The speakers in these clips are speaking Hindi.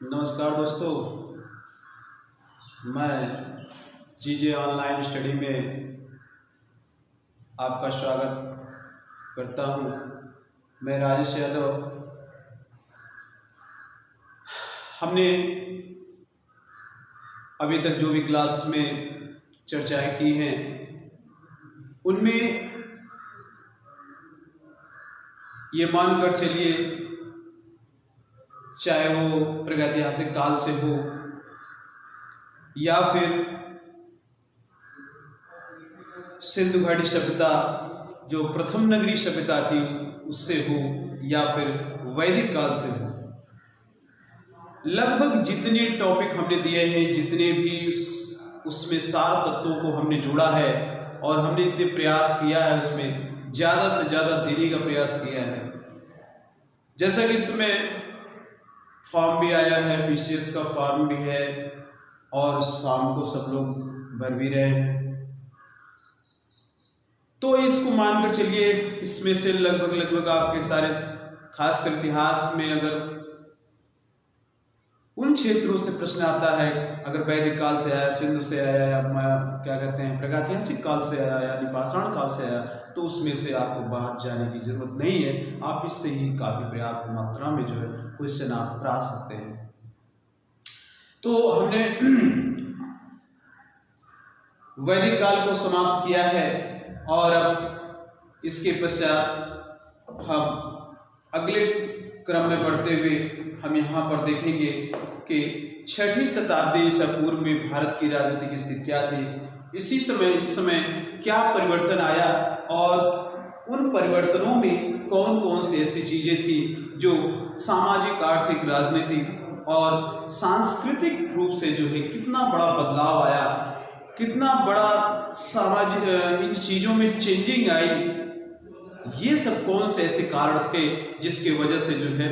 नमस्कार दोस्तों, मैं जीजे ऑनलाइन स्टडी में आपका स्वागत करता हूं। मैं राजेश यादव। हमने अभी तक जो भी क्लास में चर्चाएं की हैं उनमें ये मानकर चलिए, चाहे वो प्रागैतिहासिक काल से हो या फिर सिंधु घाटी सभ्यता जो प्रथम नगरी सभ्यता थी उससे हो या फिर वैदिक काल से हो, लगभग जितने टॉपिक हमने दिए हैं, जितने भी उसमें सार तत्वों को हमने जोड़ा है और हमने इतने प्रयास किया है, उसमें ज़्यादा से ज़्यादा देने का प्रयास किया है। जैसा कि इसमें फॉर्म भी आया है, पीसीएस का फॉर्म भी है और उस फॉर्म को सब लोग भर भी रहे हैं, तो इसको मानकर चलिए इसमें से लगभग आपके सारे, खासकर इतिहास में अगर उन क्षेत्रों से प्रश्न आता है, अगर वैदिक काल से आया, सिंधु से आया या क्या कहते हैं प्रागैतिहासिक काल से आया या पाषाण काल से आया, तो उसमें से आपको बाहर जाने की जरूरत नहीं है। आप इससे ही काफ़ी पर्याप्त मात्रा में जो है क्वेश्चन आप पढ़ा सकते हैं। तो हमने वैदिक काल को समाप्त किया है और अब इसके पश्चात हम अगले क्रम में बढ़ते हुए हम यहाँ पर देखेंगे कि 6वीं शताब्दी ईसा पूर्व में भारत की राजनीतिक स्थिति क्या थी, इस समय क्या परिवर्तन आया और उन परिवर्तनों में कौन कौन सी ऐसी चीज़ें थी जो सामाजिक, आर्थिक, राजनीतिक और सांस्कृतिक रूप से जो है कितना बड़ा बदलाव आया, कितना बड़ा सामाजिक इन चीज़ों में चेंजिंग आई। ये सब कौन से ऐसे कारण थे जिसके वजह से जो है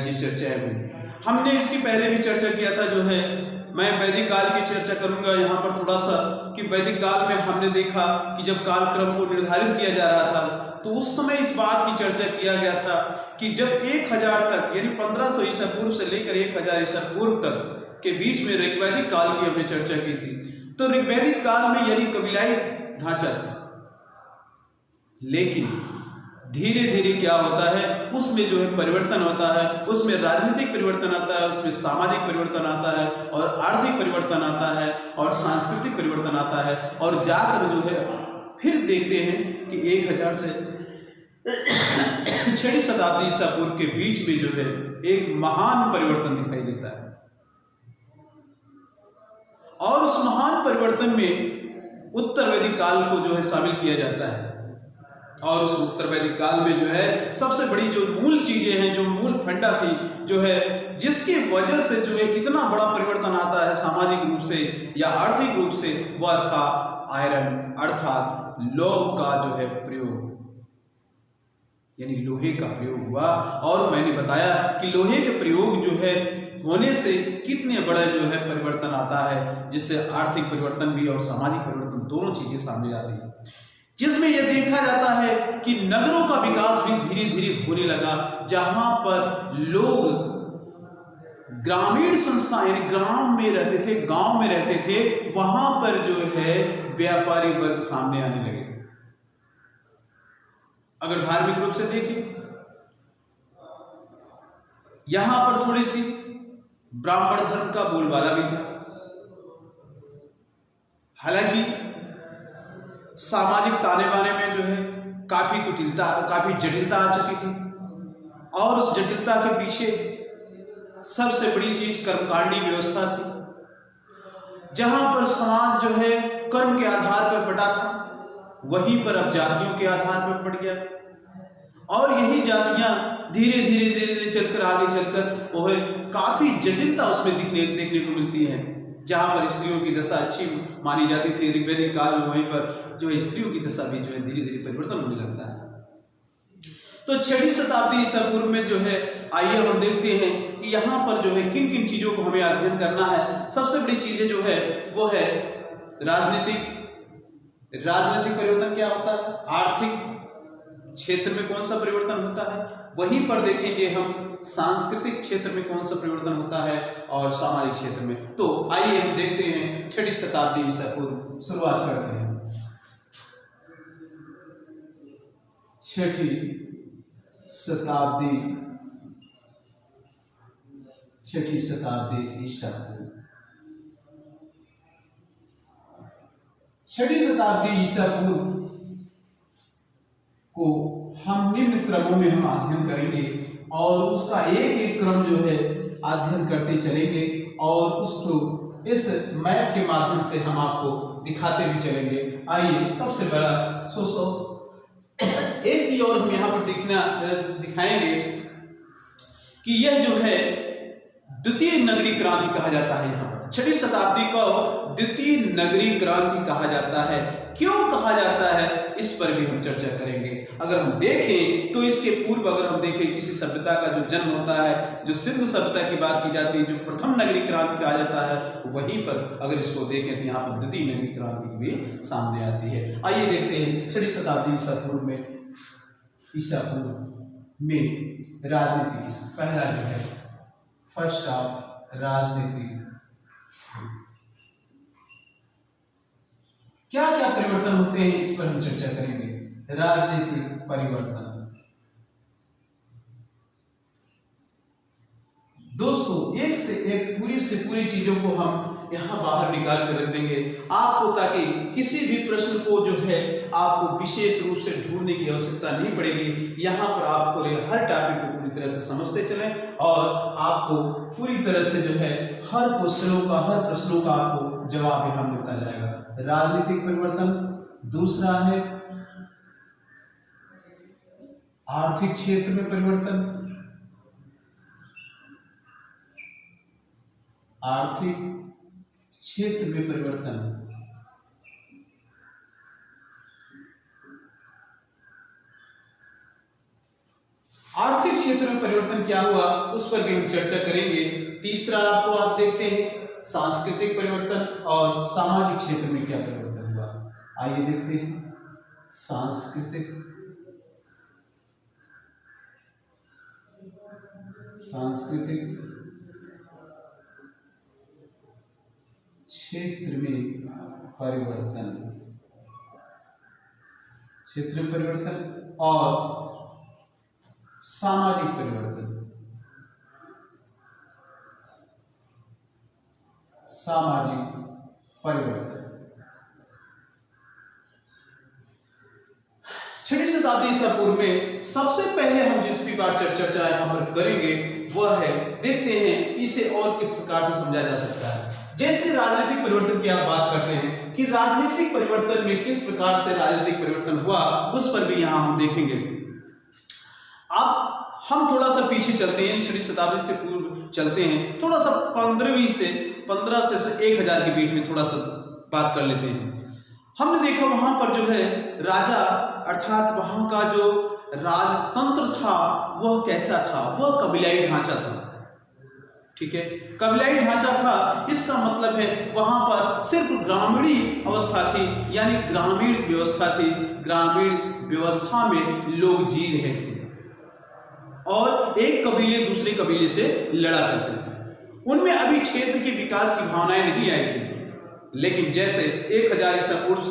ये चर्चा हुई। हमने इसकी पहले भी चर्चा किया था, जो है मैं वैदिक काल की चर्चा करूंगा यहाँ पर थोड़ा सा, कि वैदिक काल में हमने देखा कि जब कालक्रम को निर्धारित किया जा रहा था तो उस समय इस बात की चर्चा किया गया था कि जब 1000 तक यानी 1500 ईसा पूर्व से लेकर 1000 ईसा पूर्व तक के बीच में ऋग्वैदिक काल की हमने चर्चा की थी। तो ऋग्वैदिक काल में यानी कबीलाई ढांचा था, लेकिन धीरे धीरे क्या होता है उसमें जो है परिवर्तन होता है, उसमें राजनीतिक परिवर्तन आता है, उसमें सामाजिक परिवर्तन आता है और आर्थिक परिवर्तन आता है और सांस्कृतिक परिवर्तन आता है, और जाकर जो है फिर देखते हैं कि 1000 से 6वीं शताब्दी ईसा पूर्व के बीच में जो है एक महान परिवर्तन दिखाई देता है और उस महान परिवर्तन में उत्तर वैदिक काल को जो है शामिल किया जाता है। और उस उत्तर वैदिक काल में जो है सबसे बड़ी जो मूल चीजें हैं, जो मूल फंडा थी, जो है जिसकी वजह से जो है इतना बड़ा परिवर्तन आता है सामाजिक रूप से या आर्थिक रूप से, वह था आयरन अर्थात लौह का जो है प्रयोग, यानी लोहे का प्रयोग हुआ। और मैंने बताया कि लोहे के प्रयोग जो है होने से कितने बड़ा जो है परिवर्तन आता है, जिससे आर्थिक परिवर्तन भी और सामाजिक परिवर्तन दोनों चीजें सामने आती हैं, जिसमें यह देखा जाता है कि नगरों का विकास भी धीरे धीरे होने लगा, जहां पर लोग ग्रामीण संस्था यानी ग्राम में रहते थे, गांव में रहते थे, वहां पर जो है व्यापारी वर्ग सामने आने लगे। अगर धार्मिक रूप से देखें, यहां पर थोड़ी सी ब्राह्मण धर्म का बोलबाला भी था, हालांकि सामाजिक ताने बाने में जो है काफी जटिलता आ चुकी थी, और उस जटिलता के पीछे सबसे बड़ी चीज कर्मकांडी व्यवस्था थी, जहां पर समाज जो है कर्म के आधार पर बटा था, वहीं पर अब जातियों के आधार पर बढ़ गया, और यही जातियां धीरे धीरे चलकर आगे चलकर वो है काफी जटिलता उसमें देखने को मिलती है। जहां पर स्त्रियों की दशा अच्छी मानी जाती थी ऋग्वैदिक काल में, वहीं पर जो है स्त्रियों की दशा भी जो है धीरे धीरे परिवर्तन होने लगता है। तो 6वीं शताब्दी ईसा पूर्व में जो है आइए हम देखते हैं कि यहाँ पर जो है किन किन चीजों को हमें अध्ययन करना है। सबसे बड़ी चीजें जो है वो है राजनीतिक परिवर्तन क्या होता है, आर्थिक क्षेत्र में कौन सा परिवर्तन होता है, वहीं पर देखेंगे हम सांस्कृतिक क्षेत्र में कौन सा परिवर्तन होता है और सामाजिक क्षेत्र में। तो आइए हम देखते हैं 6वीं शताब्दी ईसा पूर्व, शुरुआत करते हैं 6वीं शताब्दी ईसा पूर्व। 6वीं शताब्दी ईसा पूर्व को हम निम्न क्रमों में हम अध्ययन करेंगे और उसका एक एक क्रम जो है अध्ययन करते चलेंगे और उसको इस मैप के माध्यम से हम आपको दिखाते भी चलेंगे। आइए सबसे बड़ा एक चीज और हम यहाँ पर दिखाएंगे कि यह जो है द्वितीय नगरी क्रांति कहा जाता है। यहाँ 6वीं शताब्दी को द्वितीय नगरी क्रांति कहा जाता है। क्यों कहा जाता है इस पर भी हम चर्चा करेंगे। अगर हम देखें तो इसके पूर्व अगर हम देखें किसी सभ्यता का जो जन्म होता है, जो सिंधु सभ्यता की बात की जाती है, जो प्रथम नगरी क्रांति कहा जाता है, वहीं पर अगर इसको देखें तो यहाँ पर द्वितीय नगरी क्रांति भी सामने आती है। आइए देखते हैं 6वीं शताब्दी ईसा पूर्व में राजनीति पहला जो है फर्स्ट ऑफ राजनीति क्या क्या परिवर्तन होते हैं इस पर हम चर्चा करेंगे। राजनीतिक परिवर्तन दोस्तों एक से एक पूरी चीजों को हम यहाँ बाहर निकाल कर रख देंगे आपको, ताकि किसी भी प्रश्न को जो है आपको विशेष रूप से ढूंढने की आवश्यकता नहीं पड़ेगी। यहाँ पर आपको हर टॉपिक को पूरी तरह से समझते चलें और आपको पूरी तरह से जो है हर प्रश्नों का आपको जवाब यहाँ मिलता जाएगा। राजनीतिक परिवर्तन, दूसरा है आर्थिक क्षेत्र में परिवर्तन, आर्थिक क्षेत्र में परिवर्तन, आर्थिक क्षेत्र में परिवर्तन क्या हुआ उस पर भी हम चर्चा करेंगे। तीसरा आपको आप देखते हैं सांस्कृतिक परिवर्तन और सामाजिक क्षेत्र में क्या परिवर्तन हुआ। आइए देखते हैं सांस्कृतिक क्षेत्र में परिवर्तन और सामाजिक परिवर्तन। छठी शताब्दी ईसा पूर्व में सबसे पहले हम जिस भी बात चर्चा यहाँ पर करेंगे वह है, देखते हैं इसे और किस प्रकार से समझा जा सकता है। जैसे राजनीतिक परिवर्तन की आप बात करते हैं कि राजनीतिक परिवर्तन में किस प्रकार से राजनीतिक परिवर्तन हुआ उस पर भी यहाँ हम देखेंगे। अब हम थोड़ा सा पीछे चलते हैं, छठी शताब्दी से पूर्व चलते हैं, थोड़ा सा 15 से 1000 के बीच में थोड़ा सा बात कर लेते हैं। हमने देखा वहां पर जो है राजा अर्थात वहां का जो राजतंत्र था वह कैसा था, वह कबीलाई ढांचा था। ठीक है, कबीलाई ढांचा था, इसका मतलब है वहां पर सिर्फ ग्रामीणी अवस्था थी, यानी ग्रामीण व्यवस्था थी। ग्रामीण व्यवस्था में लोग जी रहे थे और एक कबीले दूसरे कबीले से लड़ा करते थे। उनमें अभी क्षेत्र के विकास की भावनाएं नहीं आई थी, लेकिन जैसे 1000 ईसा पूर्व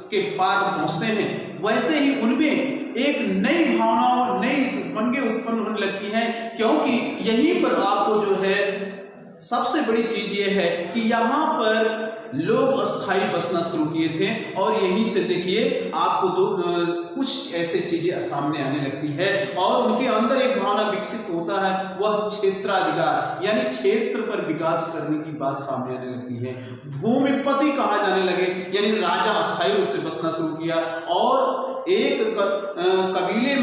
के पार पहुंचते हैं वैसे ही उनमें एक नई भावना, नई उमंगें उत्पन्न होने लगती हैं, क्योंकि यहीं पर आपको जो है सबसे बड़ी चीज ये है कि यहाँ पर लोग अस्थायी बसना शुरू किए थे और यहीं से देखिए आपको कुछ ऐसे चीजें सामने आने लगती है और उनके अंदर एक भावना विकसित होता है, वह क्षेत्राधिकार यानी क्षेत्र पर विकास करने की बात सामने आने लगती है। भूमिपति कहा जाने लगे, यानी राजा अस्थायी रूप से बसना शुरू किया और एक कबीले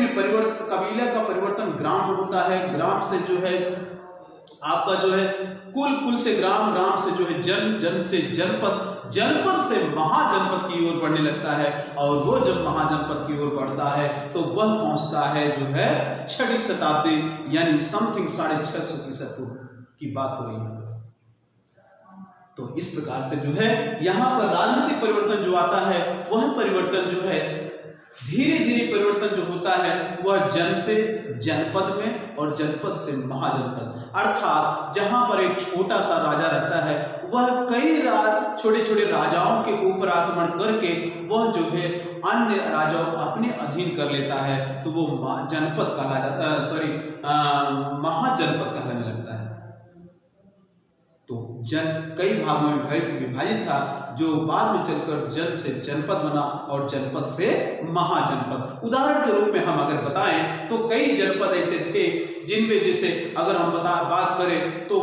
का परिवर्तन ग्राम में होता है। ग्राम से जो है आपका जो है कुल से ग्राम से जो है जन से जनपद से महाजनपद की ओर बढ़ने लगता है और वो जब महाजनपद की ओर बढ़ता है तो वह पहुंचता है जो है 6वीं शताब्दी यानी समथिंग 650 ईसा पूर्व की बात हो रही है। तो इस प्रकार से जो है यहाँ पर राजनीतिक परिवर्तन जो आता है वह परिवर्तन जो है धीरे धीरे परिवर्तन जो होता है वह जन से जनपद में और जनपद से महाजनपद, अर्थात जहां पर एक छोटा सा राजा रहता है वह कई छोटे छोटे राजाओं के ऊपर आक्रमण करके वह जो है अन्य राजाओं को अपने अधीन कर लेता है, तो वो जनपद कहा जाता है, महाजनपद कहलाने लगता है। तो जन कई भागों में विभाजित था, जो बाद में चलकर जन से जनपद बना और जनपद से महाजनपद। उदाहरण के रूप में हम अगर बताएं तो कई जनपद ऐसे थे जिनमें, जैसे अगर हम बात करें तो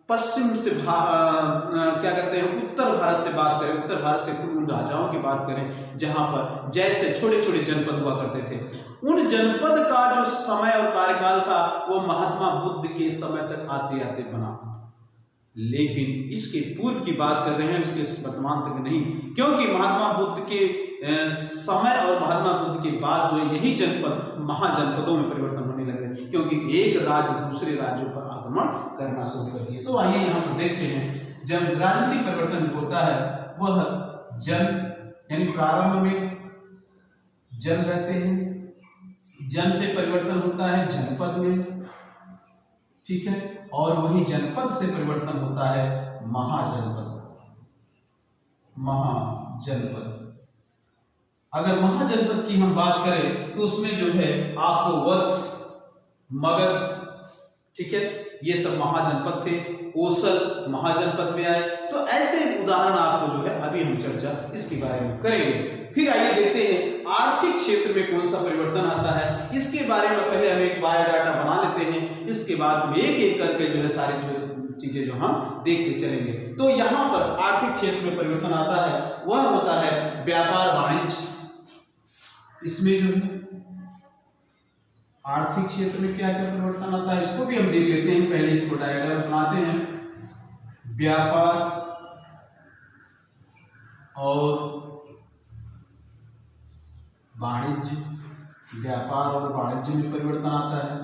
पश्चिम से क्या कहते हैं, उत्तर भारत से बात करें, उत्तर भारत से उन राजाओं की बात करें जहां पर जैसे छोटे छोटे जनपद हुआ करते थे, उन जनपद का जो समय और कार्यकाल था वो महात्मा बुद्ध के समय तक आते आते बना। लेकिन इसके पूर्व की बात कर रहे हैं, इसके वर्तमान तक नहीं, क्योंकि महात्मा बुद्ध के समय और महात्मा बुद्ध के बाद जो यही जनपद महाजनपदों में परिवर्तन होने लगे, क्योंकि एक राज्य दूसरे राज्यों पर आक्रमण करना शुरू कर दिए। तो आइए यहाँ पर देखते हैं, जब राजनीतिक परिवर्तन जो होता है वह जन यानी प्रारंभ में जन रहते हैं, जन से परिवर्तन होता है जनपद में, ठीक है, और वही जनपद से परिवर्तन होता है महाजनपद। महाजनपद, अगर महाजनपद की हम बात करें तो उसमें जो है आपको वत्स, मगध, ठीक है, ये सब महाजनपद थे। कोसल महाजनपद में आए। तो ऐसे उदाहरण आपको जो है अभी हम चर्चा इसके बारे में करेंगे। फिर आइए देखते हैं आर्थिक क्षेत्र में कौन सा परिवर्तन आता है, इसके बारे में पहले हम एक बायोडाटा बना लेते हैं, इसके बाद हम एक एक करके जो है सारी चीजें जो हम देखते चलेंगे। तो यहाँ पर आर्थिक क्षेत्र में परिवर्तन आता है वह होता है व्यापार वाणिज्य। इसमें जो है आर्थिक क्षेत्र में क्या क्या परिवर्तन आता है इसको भी हम देख लेते हैं। पहले इसको डायग्राम बनाते हैं। व्यापार और वाणिज्य, व्यापार और वाणिज्य में परिवर्तन आता है,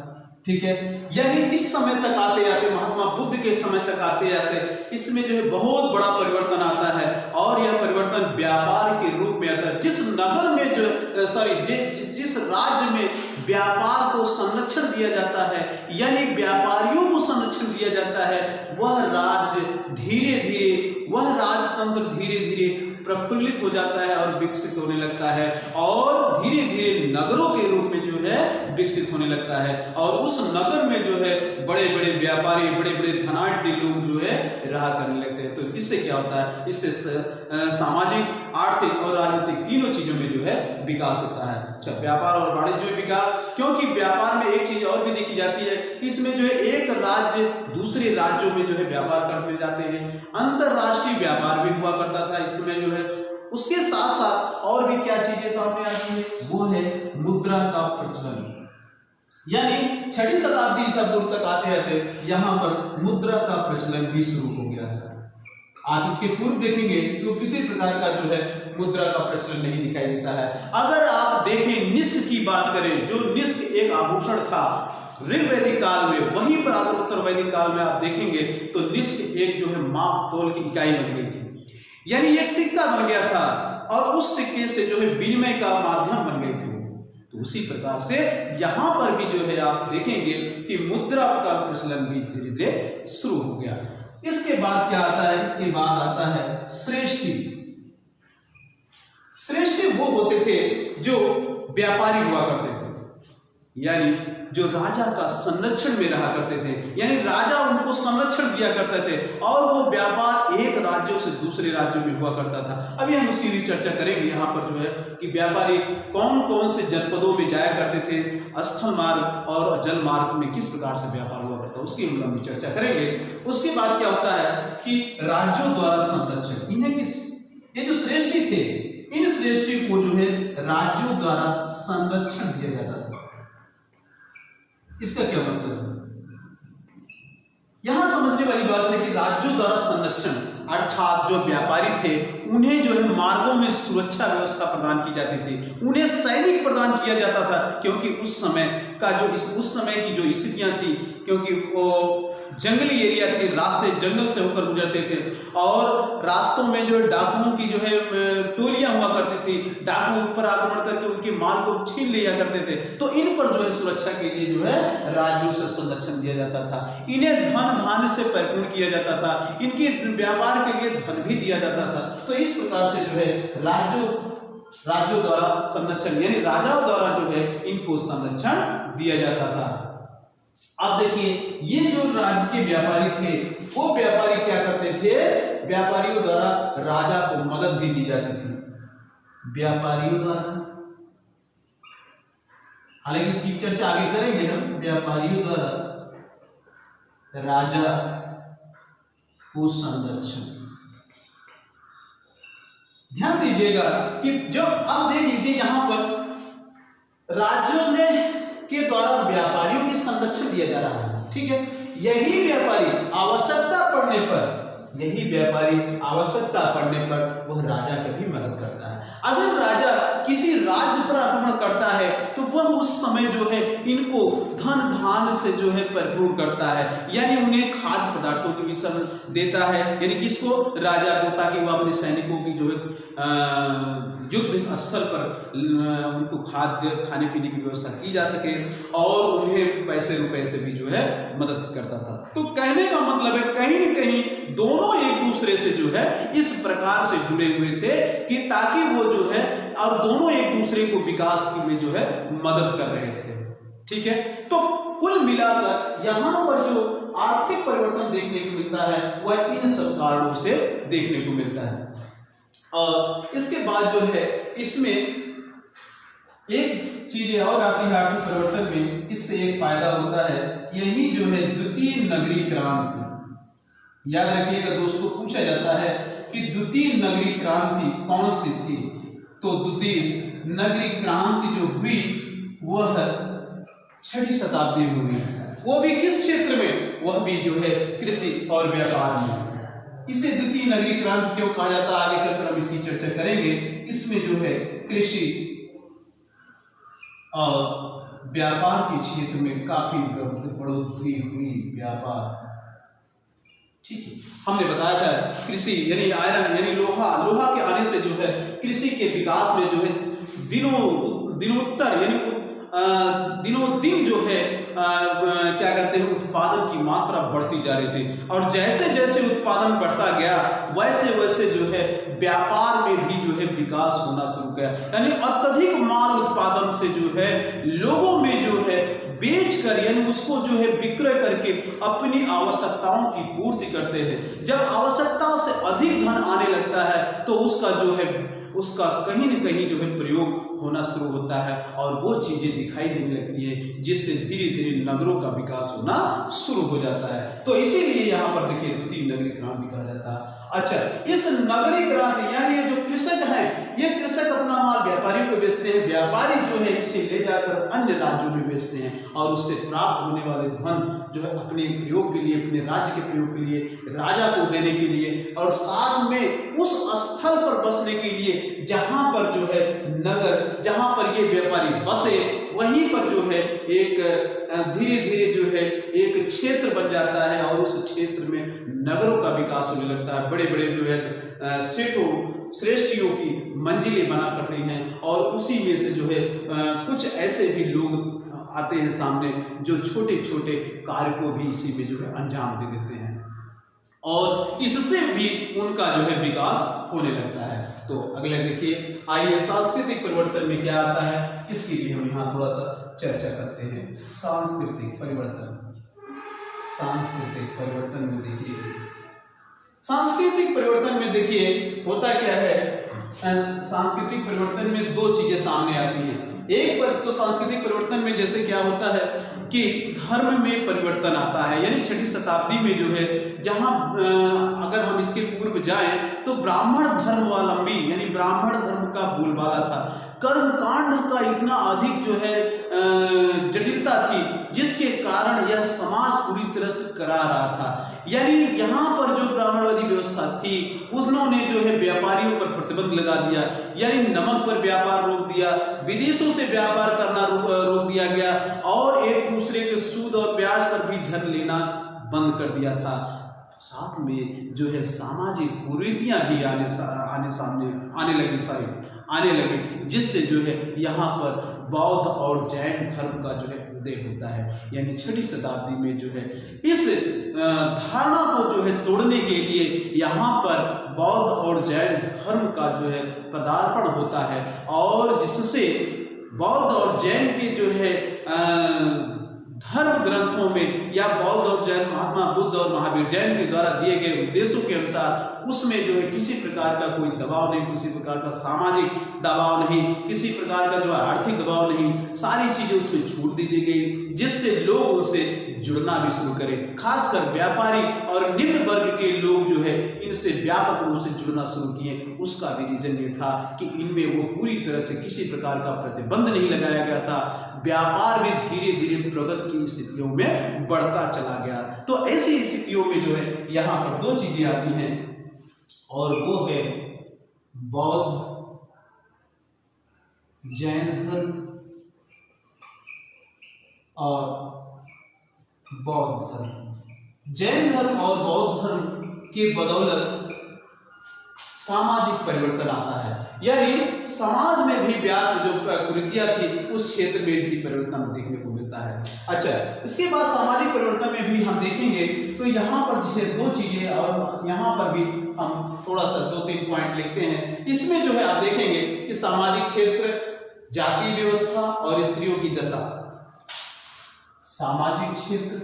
ठीक है। यानी इस समय तक आते आते, महात्मा बुद्ध के समय तक आते आते इसमें जो है बहुत बड़ा परिवर्तन आता है, और यह परिवर्तन व्यापार के रूप में आता है। जिस नगर में जो जिस राज्य में व्यापार को संरक्षण दिया जाता है, यानी व्यापारियों को संरक्षण दिया जाता है, वह राज्य धीरे धीरे, वह राजतंत्र धीरे धीरे प्रफुल्लित हो जाता है और विकसित होने लगता है, और धीरे धीरे नगरों के रूप में जो है विकसित होने लगता है। और उस नगर में जो है बड़े बड़े व्यापारी, बड़े बड़े धनाढ्य लोग जो है रहा करने लगते हैं। तो इससे क्या होता है, इससे सामाजिक, आर्थिक और राजनीतिक तीनों चीजों में जो है विकास होता है। अच्छा, व्यापार और वाणिज्य में विकास, क्योंकि व्यापार में एक चीज और भी देखी जाती है, इसमें जो है एक राज्य दूसरे राज्यों में जो है व्यापार करने जाते हैं। अंतरराष्ट्रीय व्यापार भी हुआ करता था इसमें जो है। उसके साथ साथ और भी क्या चीजें सामने आती है, वो है मुद्रा का प्रचलन। यानी 6वीं शताब्दी ईसा पूर्व तक आते आते यहाँ पर मुद्रा का प्रचलन भी शुरू हो गया था। आप इसके पूर्व देखेंगे तो किसी प्रकार का जो है मुद्रा का प्रचलन नहीं दिखाई देता है। अगर आप देखें निष्क की बात करें, जो निष्क एक आभूषण था ऋग्वैदिक काल में, वहीं पर अगर उत्तर वैदिक काल में आप देखेंगे तो निष्क एक जो है माप तोल की इकाई बन गई थी, यानी एक सिक्का बन गया था, और उस सिक्के से जो है विनिमय का माध्यम बन गई थी। तो उसी प्रकार से यहाँ पर भी जो है आप देखेंगे कि मुद्रा का प्रचलन भी धीरे धीरे शुरू हो गया। इसके बाद क्या आता है, इसके बाद आता है श्रेष्ठी। श्रेष्ठी वो होते थे जो व्यापारी हुआ करते थे, यानी जो राजा का संरक्षण में रहा करते थे, यानी राजा उनको संरक्षण दिया करते थे, और वो व्यापार एक राज्यों से दूसरे राज्यों में हुआ करता था। अभी हम उसकी भी चर्चा करेंगे यहाँ पर जो है कि व्यापारी कौन कौन से जनपदों में जाया करते थे, स्थल मार्ग और जल मार्ग में किस प्रकार से व्यापार हुआ करता है, उसकी हम लंबी चर्चा करेंगे। उसके बाद क्या होता है कि राज्यों द्वारा संरक्षण, इन्हें ये जो श्रेष्ठी थे, इन श्रेष्ठी को जो है राज्यों द्वारा संरक्षण दिया जाता था। इसका क्या मतलब है, यहां समझने वाली बात है कि राज्यों द्वारा संरक्षण अर्थात जो व्यापारी थे उन्हें जो है मार्गों में सुरक्षा व्यवस्था प्रदान की जाती थी, उन्हें सैनिक प्रदान किया जाता था, क्योंकि उस समय की जो स्थितियां थी क्योंकि वो जंगली एरिया थी, रास्ते जंगल से होकर गुजरते थे और रास्तों में जो है डाकुओं की जो है टोलियां हुआ करती थी। डाकू ऊपर आक्रमण करके उनके माल को छीन लिया करते थे। तो इन पर जो है सुरक्षा के लिए जो है राज्यों से संरक्षण दिया जाता था। इन्हें धन धान्य से परिपूर्ण किया जाता था, इनके व्यापार के लिए धन भी दिया जाता था। तो इस प्रकार से जो है राज्यों द्वारा संरक्षण यानी राजाओं द्वारा जो है इनको संरक्षण दिया जाता था। अब देखिए ये जो राज्य के व्यापारी थे वो व्यापारी क्या करते थे, व्यापारियों द्वारा राजा को मदद भी दी जाती थी। व्यापारियों द्वारा, हालांकि इसकी चर्चा आगे करेंगे हम, व्यापारियों द्वारा राजा को संरक्षण। ध्यान दीजिएगा कि जो अब देख लीजिए यहां पर राज्यों ने के द्वारा व्यापारियों की संरक्षण दिया जा रहा है, ठीक है। यही व्यापारी आवश्यकता पड़ने पर वह राजा की भी मदद करता है। अगर राजा किसी राज्य पर आक्रमण करता है तो वह उस समय जो है इनको धन धान्य से जो है परिपूर्ण करता है, यानी उन्हें खाद्य पदार्थों की भी सब देता है, यानी किसको, राजा को, ताकि वह अपने सैनिकों की जो है युद्ध स्थल पर उनको खाने पीने की व्यवस्था की जा सके और उन्हें पैसे रुपए से भी जो है मदद करता था। तो कहने का मतलब है कहीं न कहीं दोनों एक दूसरे से जो है इस प्रकार से जुड़े हुए थे कि ताकि वो जो है और दोनों एक दूसरे को विकास में जो है मदद कर रहे थे, ठीक है। तो कुल मिलाकर यहाँ पर जो आर्थिक परिवर्तन देखने को मिलता है वह इन सब कारणों से देखने को मिलता है। और इसके बाद जो है इसमें एक चीज और आती है आर्थिक परिवर्तन में, इससे एक फायदा होता है, यही जो है द्वितीय नगरीय क्रांति। याद रखिएगा दोस्तों, पूछा जाता है कि द्वितीय नगरीय क्रांति कौन सी थी। तो द्वितीय नगरीय क्रांति जो हुई वह 6वीं शताब्दी में हुई, वो भी किस क्षेत्र में, वह भी जो है कृषि और व्यापार में। इसे द्वितीय नगरीय क्रांति क्यों कहा जाता है, आगे चलकर हम इसकी चर्चा करेंगे। इसमें जो है कृषि और व्यापार के क्षेत्र में काफी बढ़ोतरी हुई, व्यापार, ठीक है। हमने बताया था कृषि यानी आयरन यानी लोहा के आने से जो है कृषि के विकास में जो है दिनोत्तर यानी दिनों दिन जो है क्या कहते हैं उत्पादन की मात्रा बढ़ती जा रही थी और जैसे जैसे उत्पादन बढ़ता गया वैसे वैसे जो है व्यापार में भी जो है विकास होना शुरू किया, यानी अत्यधिक माल उत्पादन से जो है लोगों में जो है बेच कर यानी उसको जो है विक्रय करके अपनी आवश्यकताओं की पूर्ति करते हैं। जब आवश्यकताओं से अधिक धन आने लगता है तो उसका कहीं न कहीं जो है प्रयोग होना शुरू होता है और वो चीजें दिखाई देने लगती है जिससे धीरे धीरे नगरों का विकास होना शुरू हो जाता है। तो इसीलिए यहाँ पर देखिए द्वितीय नगरीय क्रांति कहा जाता है। अच्छा, इस नगरीय क्रांति यानी ये जो कृषक हैं ये कृषक अपना माल व्यापारियों को बेचते हैं, व्यापारी जो है इसे ले जाकर अन्य राज्यों में बेचते हैं और उससे प्राप्त होने वाले धन जो है अपने प्रयोग के लिए, अपने राज्य के प्रयोग के लिए, राजा को देने के लिए और साथ में उस स्थल पर बसने के लिए जहां पर जो है नगर, जहां पर ये व्यापारी बसे वहीं पर जो है एक धीरे धीरे जो है एक क्षेत्र बन जाता है और उस क्षेत्र में नगरों का विकास होने लगता है। बड़े बड़े जो है सेठों श्रेष्ठियों की मंजिलें बना करते हैं और उसी में से जो है कुछ ऐसे भी लोग आते हैं सामने जो छोटे छोटे कार्य को भी इसी में जो है अंजाम दे देते हैं और इससे भी उनका जो है विकास होने लगता है। तो अगले देखिए, आइए सांस्कृतिक परिवर्तन में क्या आता है इसकी भी हम यहाँ थोड़ा सा चर्चा करते हैं। सांस्कृतिक परिवर्तन में देखिए, सांस्कृतिक परिवर्तन में देखिए होता क्या है, सांस्कृतिक परिवर्तन में दो चीजें सामने आती हैं। एक पर तो सांस्कृतिक परिवर्तन में जैसे क्या होता है कि धर्म में परिवर्तन आता है, यानी 6वीं शताब्दी में जो है जहां अगर हम इसके पूर्व जाएं तो ब्राह्मण धर्मावलंबी यानी ब्राह्मण धर्म का बोलबाला था। कर्मकांड का इतना अधिक जो है जटिलता थी जिसके कारण यह समाज पूरी तरह से करा रहा था। यानी यहाँ पर जो ब्राह्मणवादी व्यवस्था थी उन्होंने जो है व्यापारियों पर प्रतिबंध लगा दिया, यानी नमक पर व्यापार रोक दिया, विदेशों से व्यापार करना रोक दिया गया और एक दूसरे के सूद और ब्याज पर भी धन लेना बंद कर दिया था। साथ में जो है सामाजिक कुरीतियां भी आने लगी जिससे जो है यहाँ पर बौद्ध और जैन धर्म का जो है उदय होता है। यानी 6वीं शताब्दी में जो है इस धारणा को जो है तोड़ने के लिए यहाँ पर बौद्ध और जैन धर्म का जो है पदार्पण होता है और जिससे बौद्ध और जैन के जो है धर्म ग्रंथों में या बौद्ध और जैन महात्मा बुद्ध और महावीर जैन के द्वारा दिए गए उपदेशों के अनुसार उसमें जो है किसी प्रकार का कोई दबाव नहीं, किसी प्रकार का सामाजिक दबाव नहीं, किसी प्रकार का जो आर्थिक दबाव नहीं, सारी चीजें उसमें छूट दी गई जिससे लोग उनसे जुड़ना भी शुरू करें। खासकर व्यापारी और निम्न वर्ग के लोग जो है इनसे व्यापक रूप से जुड़ना शुरू किए। उसका भी रीजन ये था कि इनमें वो पूरी तरह से किसी प्रकार का प्रतिबंध नहीं लगाया गया था, व्यापार भी धीरे धीरे प्रगति की स्थितियों में बढ़ता चला गया। तो ऐसी स्थितियों में जो है यहाँ पर 2 चीजें आती हैं और वो है बौद्ध जैन धर्म और बौद्ध धर्म। जैन धर्म और बौद्ध धर्म की बदौलत सामाजिक परिवर्तन आता है, यानी समाज में भी जो कुरीतियां थी उस क्षेत्र में भी परिवर्तन देखने को मिलता है। अच्छा, इसके बाद सामाजिक परिवर्तन में भी हम देखेंगे तो यहाँ पर जैसे 2 चीजें और यहाँ पर भी हम थोड़ा सा 2-3 पॉइंट लिखते हैं। इसमें जो है आप देखेंगे कि सामाजिक क्षेत्र, जाति व्यवस्था और स्त्रियों की दशा। सामाजिक क्षेत्र,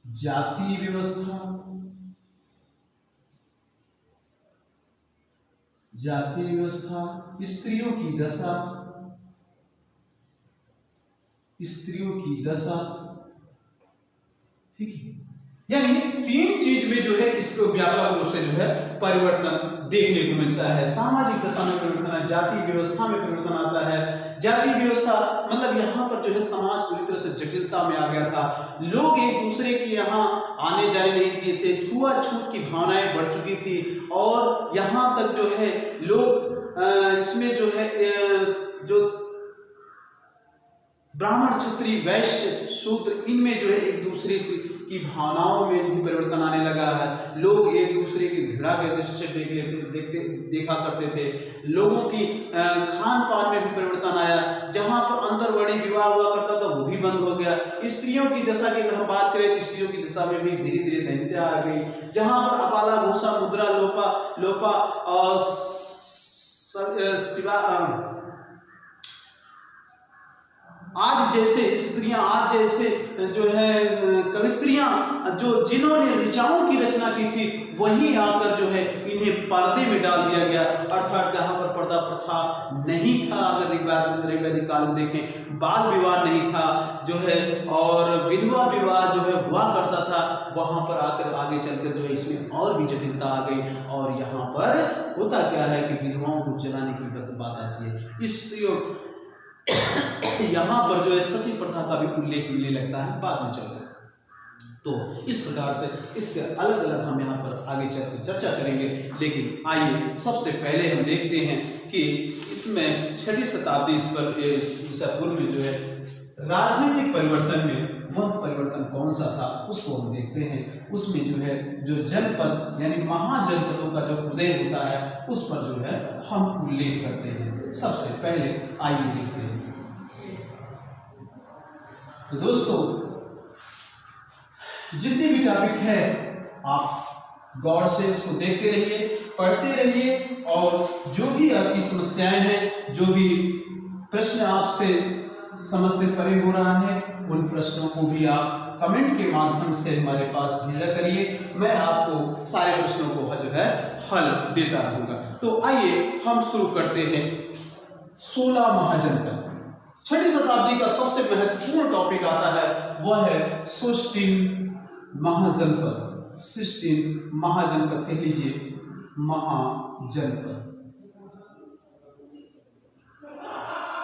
जाति व्यवस्था, स्त्रियों की दशा, ठीक है। यानी 3 चीज में जो है इसको व्यापक रूप से जो है परिवर्तन देखने को मिलता है। सामाजिक दशा में परिवर्तन है, जाति व्यवस्था में परिवर्तन आता है। जाति व्यवस्था मतलब यहाँ पर जो है समाज पूरी तरह से जटिलता में आ गया था, लोग एक दूसरे के यहाँ आने जाने नहीं दिए थे, छुआछूत की भावनाएं बढ़ चुकी थी और यहाँ तक जो है लोग इसमें जो है जो ब्राह्मण, क्षत्रिय, वैश्य, शूद्र इनमें जो है एक दूसरे से की भावनाओं में भी परिवर्तन आने लगा है। लोग एक दूसरे की घृणा के दृष्टि से देखा करते थे। लोगों की खान पान में भी परिवर्तन आया, जहां पर अंतर्वर्णीय विवाह हुआ करता था वो भी बंद हो गया। स्त्रियों की दशा की अगर हम बात करें तो स्त्रियों की दशा में भी धीरे धीरे दैन्यता आ गई, जहां पर अपाला, घोषा, मुद्रा, लोपा और शिवा आज जैसे स्त्रियां, आज जैसे जो है कवित्रियां जो जिन्होंने ऋचाओं की रचना की थी वहीं आकर जो है इन्हें पर्दे में डाल दिया गया। अर्थात जहां पर पर्दा प्रथा नहीं था, अगर ऋग्वैदिक काल में देखें, बाल विवाह नहीं था जो है और विधवा विवाह जो है हुआ करता था, वहां पर आकर आगे चलकर जो है इसमें और भी जटिलता आ गई। और यहाँ पर होता क्या है कि विधवाओं को जलाने की बात आती है। स्त्रियों यहाँ पर जो है सती प्रथा का भी उल्लेख मिलने लगता है बाद में चलकर। तो इस प्रकार से इसके अलग अलग हम यहाँ पर आगे चलकर चर्चा करेंगे, लेकिन आइए सबसे पहले हम देखते हैं कि इसमें 6वीं शताब्दी ईसा पूर्व में जो है राजनीतिक परिवर्तन में वह परिवर्तन कौन सा था उसको हम देखते हैं। उसमें जो है जो जनपद यानी महाजनपदों का जो उदय होता है उस पर जो है हम उल्लेख करते हैं। सबसे पहले आइए देखते हैं। तो दोस्तों, जितने भी टॉपिक है आप गौर से इसको देखते रहिए, पढ़ते रहिए और जो भी आपकी समस्याएं हैं, जो भी प्रश्न आपसे समझ से परे हो रहा है, उन प्रश्नों को भी आप कमेंट के माध्यम से हमारे पास भेजा करिए। मैं आपको सारे प्रश्नों को जो है हल देता रहूंगा। तो आइए हम शुरू करते हैं। 16 महाजनपद। 6वीं शताब्दी का सबसे महत्वपूर्ण टॉपिक आता है, वह है 16 महाजनपद। 16 महाजनपद कह लीजिए, महाजनपद। महाजनपद।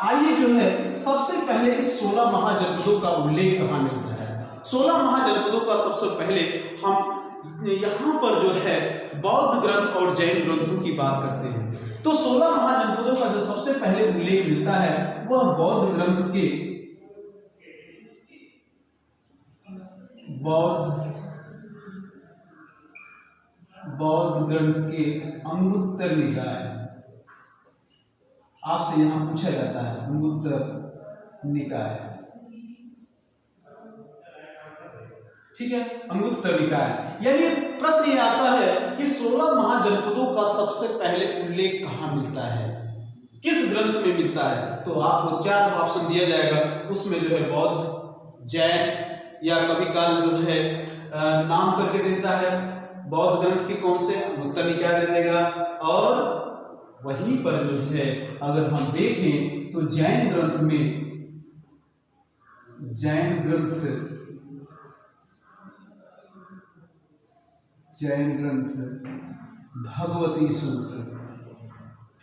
आइए जो है सबसे पहले इस 16 महाजनपदों का उल्लेख कहाँ मिलता है। 16 महाजनपदों का सबसे पहले हम यहाँ पर जो है बौद्ध ग्रंथ और जैन ग्रंथों की बात करते हैं। तो 16 महाजनपदों का जो सबसे पहले उल्लेख मिलता है वह बौद्ध ग्रंथ के अंगुत्तर निकाय। आपसे यहां पूछा जाता है अंगुत्तर निकाय, ठीक है, अंगुत्तर निकाय। यानी प्रश्न ये आता है कि 16 महाजनपदों का सबसे पहले उल्लेख कहाँ मिलता है, किस ग्रंथ में मिलता है। तो आपको 4 ऑप्शन दिया जाएगा, उसमें जो है बौद्ध, जैन या कभी काल जो है नाम करके देता है बौद्ध ग्रंथ के कौन से, अंगुत्तर निकाय दे देगा। और वहीं पर जो है अगर हम देखें तो जैन ग्रंथ भगवती सूत्र,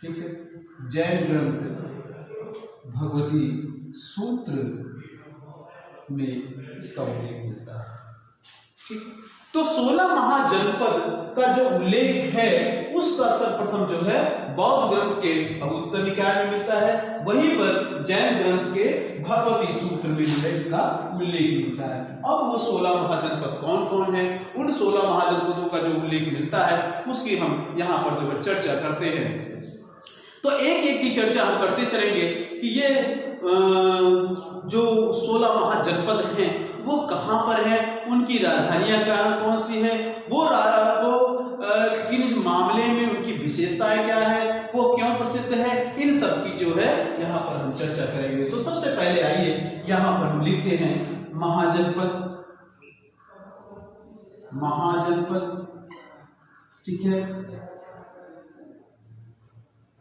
ठीक है, जैन ग्रंथ भगवती सूत्र में इसका उल्लेख मिलता है, ठीक। तो 16 महाजनपद का जो उल्लेख है उसका सर्वप्रथम जो है बौद्ध ग्रंथ के अंगुत्तर निकाय में मिलता है, वहीं पर जैन ग्रंथ के भगवती सूत्र में जो है इसका उल्लेख मिलता है। अब वो 16 महाजनपद कौन कौन है, उन 16 महाजनपदों का जो उल्लेख मिलता है उसकी हम यहाँ पर जो है चर्चा करते हैं। तो एक एक की चर्चा हम करते चलेंगे कि ये जो 16 महाजनपद हैं वो कहाँ पर है, उनकी राजधानियां कौन सी है, वो किस मामले में उनकी विशेषताएं क्या है, वो क्यों प्रसिद्ध है, इन सब की जो है यहाँ पर हम चर्चा करेंगे। तो सबसे पहले आइए यहाँ पर हम लिखते हैं महाजनपद, ठीक है।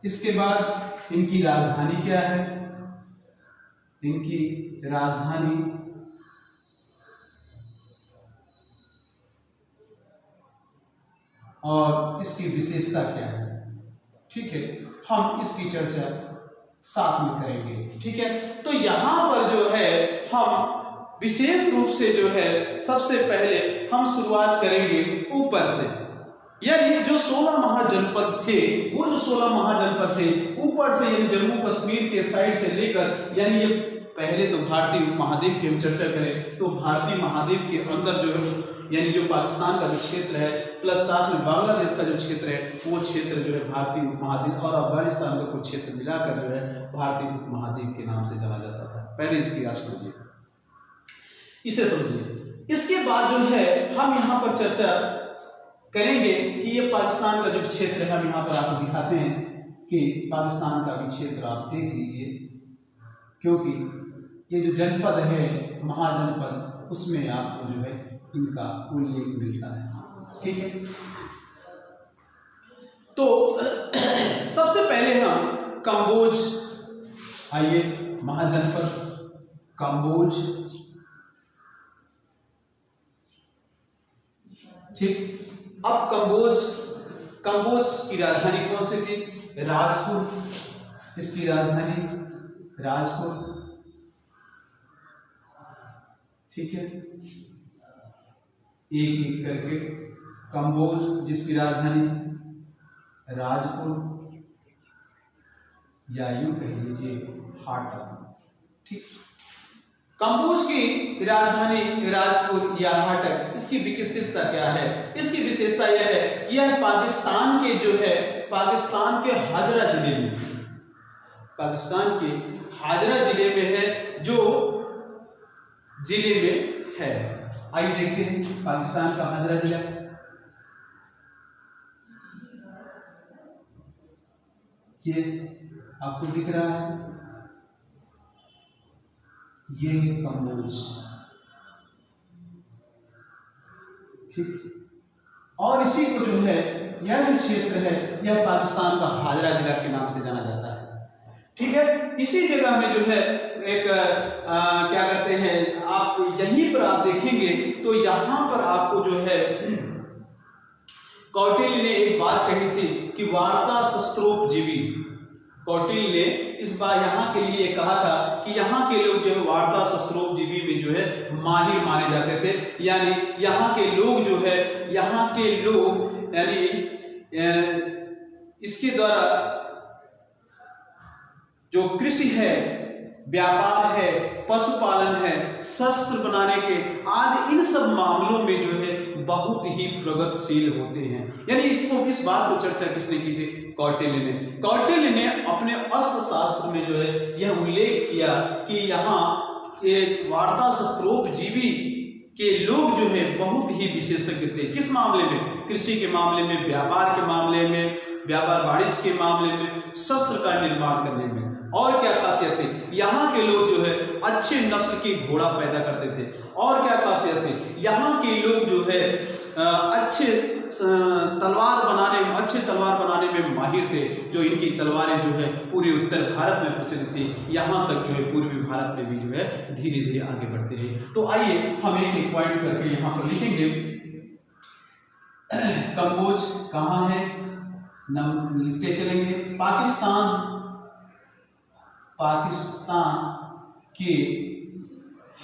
इसके बाद इनकी राजधानी क्या है, इनकी राजधानी और इसकी विशेषता क्या है, ठीक है, हम इसकी चर्चा साथ में करेंगे, ठीक है। तो यहाँ पर जो है हम विशेष रूप से जो है सबसे पहले हम शुरुआत करेंगे ऊपर से, यानी जो 16 महाजनपद थे, वो जो 16 महाजनपद थे ऊपर से, यानी जम्मू कश्मीर के साइड से लेकर, यानी ये पहले तो भारतीय उपमहाद्वीप की हम चर्चा करें तो भारतीय महाद्वीप के अंदर जो है यानी जो पाकिस्तान का जो क्षेत्र है प्लस साथ में बांग्लादेश का जो क्षेत्र है वो क्षेत्र जो है भारतीय उपमहाद्वीप और अफगानिस्तान का कुछ क्षेत्र मिलाकर जो है भारतीय उपमहाद्वीप के नाम से जाना जाता था। पहले इसकी आप समझिए, इसे समझिए। इसके बाद जो है हम यहाँ पर चर्चा करेंगे कि ये पाकिस्तान का जो क्षेत्र है, हम यहाँ पर आपको दिखाते हैं कि पाकिस्तान का भी क्षेत्र आप देख लीजिए, क्योंकि ये जो जनपद है महाजनपद उसमें आपको जो है इनका उल्लेख मिलता है, ठीक है। तो सबसे पहले हम कंबोज, आइए महाजनपद कंबोज, ठीक। अब कंबोज की राजधानी कौन सी थी, राजपुर, इसकी राजधानी राजपुर, ठीक है। एक एक करके कंबोज जिसकी राजधानी राजपुर या यूं कह लीजिए हाटा, ठीक। कंबोज की राजधानी राजपुर या हाटक, इसकी विशेषता क्या है, इसकी विशेषता यह है कि यह पाकिस्तान के जो है पाकिस्तान के हाजरा जिले में, पाकिस्तान के हाजरा जिले में है, जो जिले में है। आइए देखते हैं पाकिस्तान का हाजरा जिला, ये आपको दिख रहा है, ये कंबोज, ठीक। और इसी को जो है यह जो क्षेत्र है यह पाकिस्तान का हाजरा जिला के नाम से जाना जाता है, ठीक है। इसी जगह में जो है एक क्या कहते हैं, आप यहीं पर आप देखेंगे तो यहाँ पर आपको जो है कौटिल्य ने एक बात कही थी कि वार्ता शस्त्रोपजीवी। कौटिल्य ने इस बार यहाँ के लिए कहा था कि यहाँ के लोग जो है वार्ता शस्त्रोपजीवी में जो है माहिर माने जाते थे। यानी यहाँ के लोग जो है, यहाँ के लोग यानी इसके द्वारा जो कृषि है, व्यापार है, पशुपालन है, शस्त्र बनाने के आदि इन सब मामलों में जो है बहुत ही प्रगतिशील होते हैं। यानी इस बात को चर्चा किसने की थी? कौटिल्य ने। कौटिल्य ने अपने अस्त्र शास्त्र में जो है यह उल्लेख किया कि यहाँ एक वार्ता शस्त्रोपजीवी के लोग जो है बहुत ही विशेषज्ञ थे। किस मामले में? कृषि के मामले में, व्यापार के मामले में, व्यापार वाणिज्य के मामले में, शस्त्र का निर्माण करने में। और क्या खासियत थी? यहाँ के लोग जो है अच्छे नस्ल की घोड़ा पैदा करते थे। और क्या खासियत थी? यहाँ के लोग जो है अच्छे तलवार बनाने में माहिर थे। जो इनकी तलवारें जो है पूरे उत्तर भारत में प्रसिद्ध थी, यहाँ तक जो है पूर्वी भारत में भी जो है धीरे धीरे आगे बढ़ते रहे। तो आइए हम एक पॉइंट करके यहाँ पर लिखेंगे। कंबोज कहाँ है? लिखते चलेंगे। पाकिस्तान के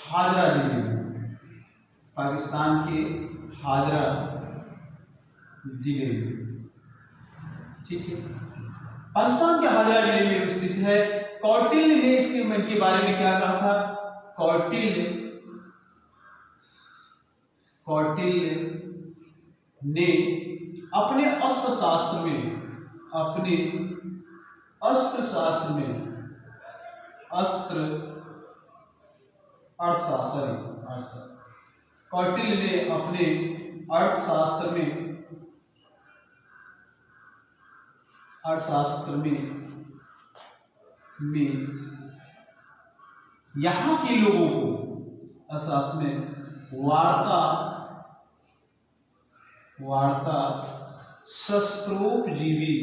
हाजरा जिले में, पाकिस्तान के हाजरा जिले में, ठीक है, पाकिस्तान के हाजरा जिले में स्थित है। कौटिल्य ने इसके बारे में क्या कहा था? कौटिल्य ने अपने अर्थशास्त्र कौटिल्य ने अपने अर्थशास्त्र में यहाँ के लोगों को अर्थशास्त्र में वार्ता शस्त्रोपजीवी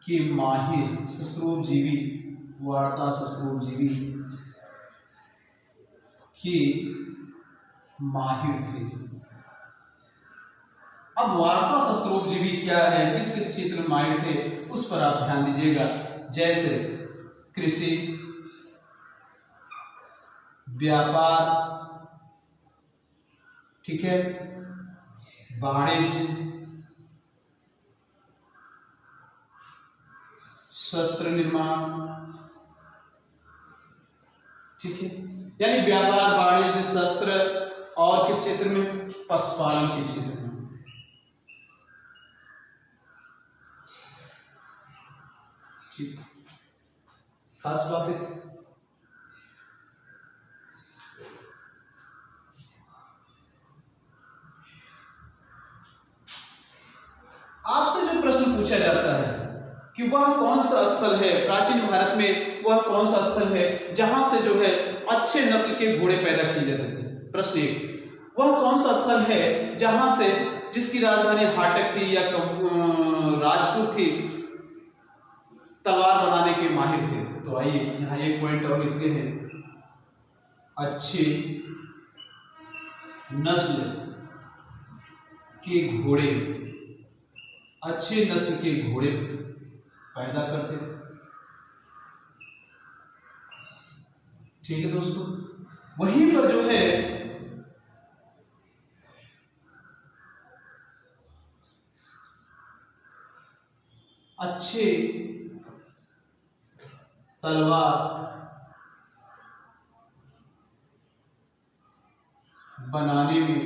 के माहिर, वार्ता शस्त्रोपजीवी के माहिर थे। अब वार्ता शस्त्रोपजीवी क्या है, किस किस क्षेत्र में माहिर थे, उस पर आप ध्यान दीजिएगा। जैसे कृषि, व्यापार, ठीक है, वाणिज्य, शस्त्र निर्माण, ठीक है, यानी व्यापार, वाणिज्य, शस्त्र और किस क्षेत्र में? पशुपालन के क्षेत्र में। ठीक, खास बातें थी। आपसे जो प्रश्न पूछा जाता है कि वह कौन सा स्थल है प्राचीन भारत में, वह कौन सा स्थल है जहां से जो है अच्छे नस्ल के घोड़े पैदा किए जाते थे? प्रश्न 1, वह कौन सा स्थल है जहां से, जिसकी राजधानी हाटक थी या राजपुर थी, तलवार बनाने के माहिर थे? तो आइए यहाँ एक पॉइंट और लिखते हैं। अच्छे नस्ल के घोड़े पैदा करते थे। ठीक है दोस्तों, वहीं पर जो है अच्छे तलवार बनाने में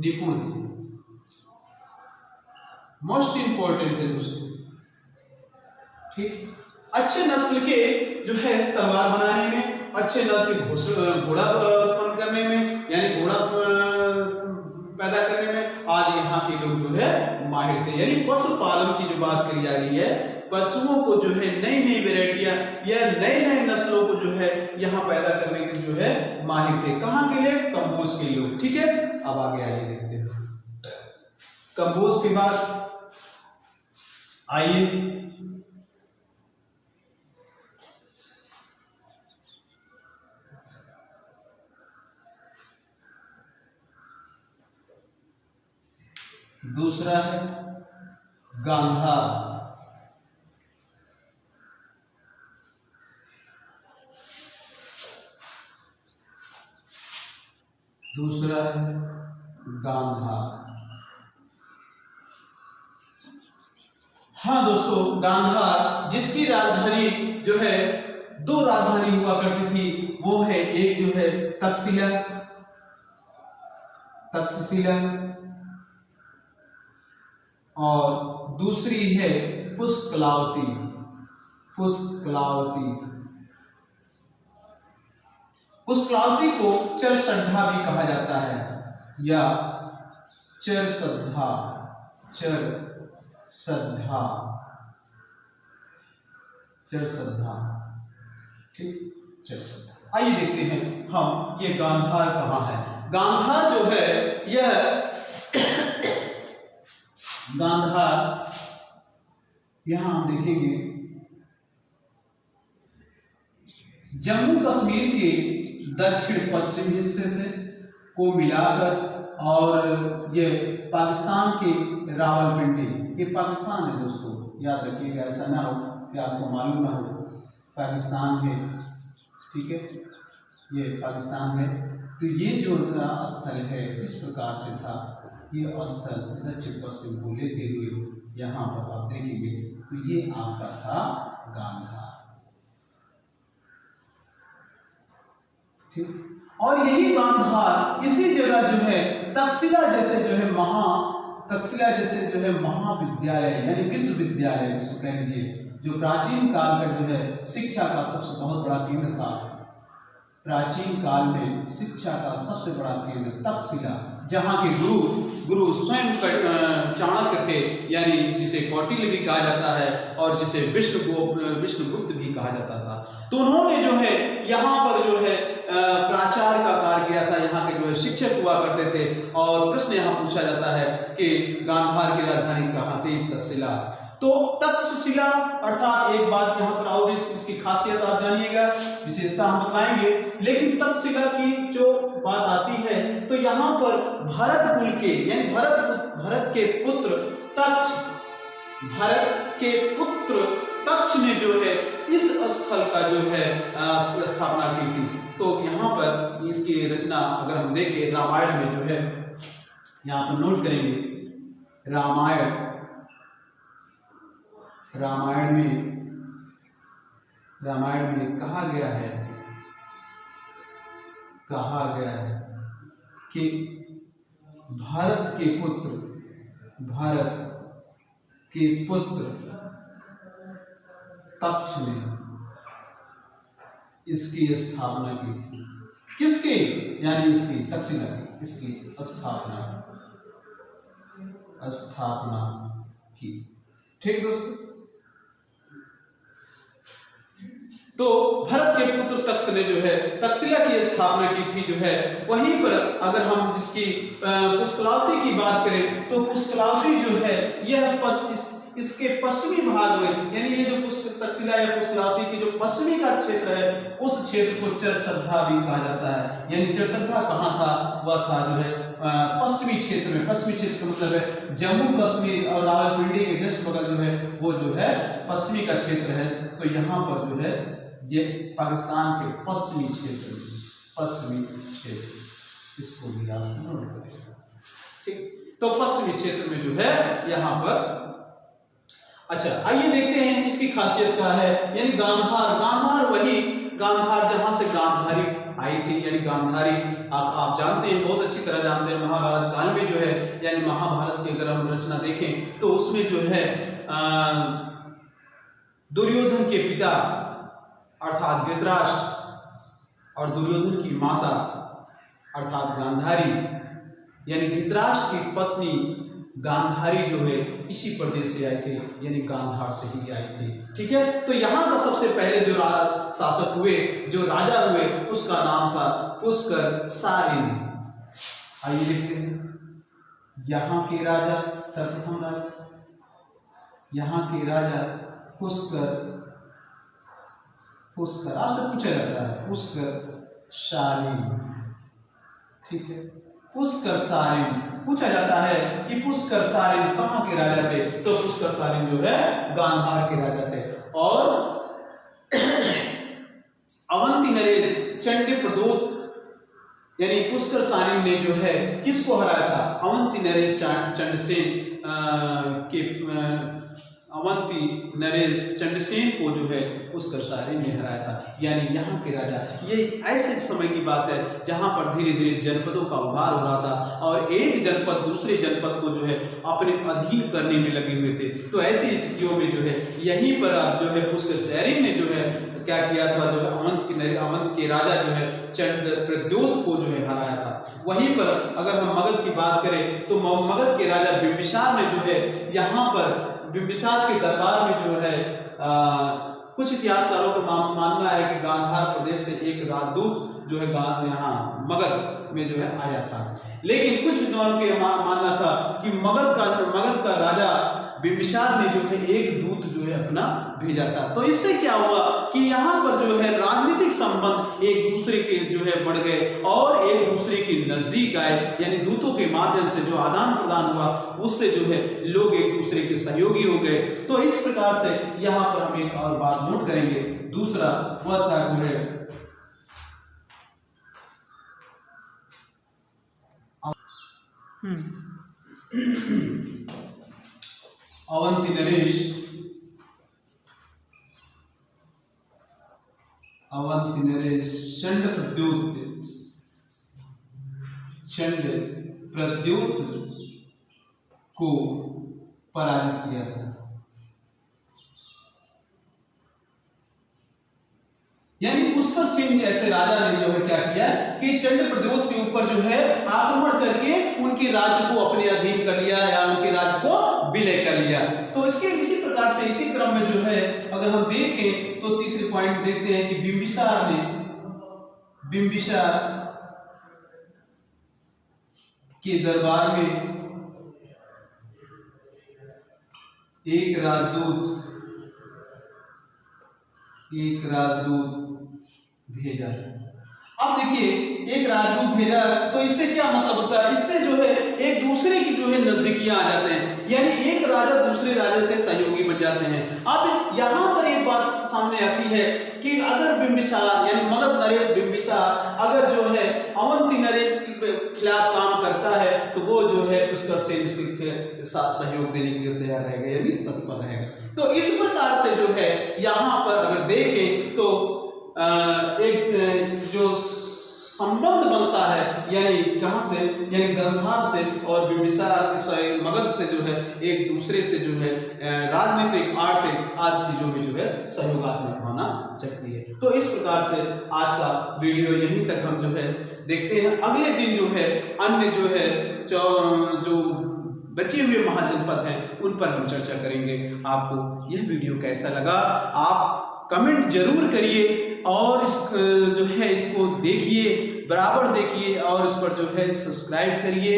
निपुण थे। मोस्ट इंपॉर्टेंट है दोस्तों, ठीक, अच्छे नस्ल के जो है तलवार बनाने में, अच्छे नस्ल के घोड़ा उत्पन्न करने में, यानी घोड़ा पैदा करने में आदि यहाँ के लोग जो है माहिर थे। यानी पशुपालन की जो बात करी जा रही है, पशुओं को जो है नई नई वेराइटियां या नए नए नस्लों को जो है यहाँ पैदा करने के जो है माहिर थे। कहाँ के लिए? कंबोज के लोग। ठीक है, अब आगे देखते हैं। कंबोज के बाद आइए दूसरा है गांधार, दूसरा है गांधार। हाँ दोस्तों, गांधार जिसकी राजधानी जो है, दो राजधानी हुआ करती थी, वो है एक जो है तक्षशिला, तक्षशिला, और दूसरी है पुष्कलावती, पुष्कलावती। पुष्कलावती को चरसद्धा भी कहा जाता है, या चरसद्धा, चरसद्धा, चरसद्धा, ठीक, चरसद्धा। आइए देखते हैं हम ये गांधार कहाँ है। गांधार जो है यह गांधार यहां हम देखेंगे जम्मू कश्मीर के दक्षिण पश्चिम हिस्से से को मिलाकर, और ये पाकिस्तान के रावलपिंडी, ये पाकिस्तान है दोस्तों, याद रखिएगा, ऐसा ना हो कि आपको मालूम ना हो, पाकिस्तान है, ठीक है, ये पाकिस्तान है। तो ये जो स्थल है इस प्रकार से था, ये स्थल दक्षिण पश्चिम को लेते हुए यहाँ पर आप देखेंगे तो ये आपका था गांधार, ठीक। और यही गांधार इसी जगह जो है तक्षशिला जैसे जो है तक्षशिला जैसे जो है महाविद्यालय यानी विश्वविद्यालय जिसको कह लीजिए, जो प्राचीन काल का जो है शिक्षा का सबसे बहुत बड़ा केंद्र था, प्राचीन काल में शिक्षा का सबसे बड़ा केंद्र तक्षशिला, जहाँ के गुरु स्वयं चाणक्य थे, यानी जिसे कौटिल्य भी कहा जाता है और जिसे विष्णुगुप्त भी कहा जाता था। तो उन्होंने जो है यहाँ पर जो है प्राचार्य का कार्य किया था, यहाँ के जो है शिक्षक हुआ करते थे। और प्रश्न यहाँ पूछा जाता है कि गांधार की राजधानी कहाँ थी? तक्षशिला। तो तक्षशिला अर्थात एक बात यहाँ पर और इसकी खासियत आप जानिएगा, विशेषता हम बताएंगे, लेकिन तक्षशिला की जो बात आती है तो यहाँ पर भरत कुल के यानी भरत के पुत्र तक्ष ने जो है इस स्थल का जो है स्थापना की थी। तो यहाँ पर इसकी रचना अगर हम देखें रामायण में जो है, यहाँ पर नोट करेंगे, रामायण में कहा गया है कि भरत के पुत्र तक्ष ने इसकी स्थापना की थी। किसकी? यानी इसकी तक्षशिला की, इसकी स्थापना की। ठीक दोस्तों, तो भरत के पुत्र तक्ष ने जो है तक्षशिला की स्थापना की थी जो है। वहीं पर अगर हम जिसकी पुष्कलावती की बात करें तो पुष्कलावती जो है यह इसके पश्चिमी भाग में, यानी ये जो तक्षशिला या पुष्कलावती की जो पश्चिमी का क्षेत्र है उस क्षेत्र को चरसद्धा भी कहा जाता है। यानी चरसद्धा कहाँ था? वह था जो है पश्चिमी क्षेत्र में। पश्चिमी क्षेत्र का मतलब है जम्मू कश्मीर और रावलपिंडी के जस्ट बगल जो है वो जो है पश्चिमी का क्षेत्र है। तो यहाँ पर जो है ये पाकिस्तान के पश्चिमी क्षेत्र, इसको भी आप नोट करें। ठीक, तो पश्चिमी क्षेत्र में जो है यहाँ पर। अच्छा, आइए देखते हैं इसकी खासियत क्या है। यानी गांधार वही गांधार जहां से गांधारी आई थी, यानी गांधारी आप जानते हैं, बहुत अच्छी तरह जानते हैं, महाभारत काल में जो है, यानी महाभारत की अगर हम रचना देखें तो उसमें जो है दुर्योधन के पिता अर्थात धृतराष्ट्र और दुर्योधन की माता अर्थात गांधारी, यानी धृतराष्ट्र की पत्नी गांधारी जो है इसी प्रदेश से आए थे, यानी गांधार से ही आए थे। ठीक है, तो यहाँ का सबसे पहले जो शासक हुए, जो राजा हुए, उसका नाम था पुष्कर सारिन। आइए देखते हैं यहाँ के राजा, सर्वप्रथम राजा यहाँ के राजा पुष्कर आपसे पूछा जाता है पुष्कर सारिन। ठीक है, पुष्कर सारिन। पूछा जाता है कि पुष्कर सारिन कहाँ के राजा थे, तो पुष्कर सारिन जो है गांधार के राजा थे। और अवंती नरेश चंड प्रद्योत यानी पुष्कर सारिन ने जो है किसको हराया था, अवंती नरेश चंडसेन के अवंती नरेश चंडसेन को जो है पुष्कर सारिन ने हराया था, यानी यहाँ के राजा। ये ऐसे समय की बात है जहाँ पर धीरे धीरे जनपदों का उभार हो रहा था और एक जनपद दूसरे जनपद को जो है अपने अधीन करने में लगे हुए थे। तो ऐसी स्थितियों में जो है यहीं पर अब जो है पुष्कर सारिन ने जो है क्या किया था, जो है अवंत के राजा जो है चंड प्रद्योत को जो है हराया था। वहीं पर अगर हम मगध की बात करें तो मगध के राजा बिंबिसार ने जो है यहाँ पर बिंबिसार के दरबार में जो है कुछ इतिहासकारों का मानना है कि गांधार प्रदेश से एक राजदूत जो है यहाँ मगध में जो है आया था। लेकिन कुछ विद्वानों के मानना था कि मगध का राजा बिंबिसार ने जो है एक दूत जो है अपना भेजा था। तो इससे क्या हुआ कि यहाँ पर जो है राजनीतिक संबंध एक दूसरे के जो है बढ़ गए और एक दूसरे के नजदीक आए, यानी दूतों के माध्यम से जो आदान प्रदान हुआ उससे जो है लोग एक दूसरे के सहयोगी हो गए। तो इस प्रकार से यहाँ पर हम एक और बात नोट करेंगे। दूसरा वह था जो है अवंती नरेश चंड प्रद्योत को पराजित किया था। यानी पुष्कर सिंह ऐसे राजा ने जो है क्या किया कि चंड प्रद्योत के ऊपर जो है आक्रमण करके उनके राज्य को अपने अधीन कर लिया या उनके राज्य को विलय कर लिया। तो इसके इसी प्रकार से इसी क्रम में जो है अगर हम देखें तो तीसरे पॉइंट देखते हैं कि बिंबिसार के दरबार में एक राजदूत भेजा। अब देखिए एक राजदूत भेजा तो इससे क्या मतलब होता है, इससे जो है एक दूसरे की जो है नजदीकियां आ जाते हैं, यानी एक राजा दूसरे राजा के सहयोगी बन जाते हैं। अब यहाँ पर एक बात सामने आती है कि अगर बिंबिसार यानी मगध नरेश बिंबिसार अगर जो है अवंती नरेश के खिलाफ काम करता है तो वो जो है पुष्कर सेन के साथ सहयोग देने के लिए तैयार रहेगा, यानी तत्पर रहेगा। तो इस प्रकार से जो है यहाँ पर अगर देखें तो एक जो संबंध बनता है यानी कहां से, यानी गांधार से और बिंबिसार मगध से जो है एक दूसरे से जो है राजनीतिक आर्थिक आदि चीजों में जो है सहयोगात्मक भावना जगती है। तो इस प्रकार से आज का वीडियो यहीं तक हम जो है देखते हैं। अगले दिन जो है अन्य जो है जो बचे हुए महाजनपद हैं उन पर हम चर्चा करेंगे। आपको यह वीडियो कैसा लगा आप कमेंट जरूर करिए और इस जो है इसको देखिए, बराबर देखिए और इस पर जो है सब्सक्राइब करिए,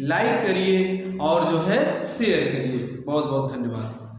लाइक करिए और जो है शेयर करिए। बहुत बहुत धन्यवाद।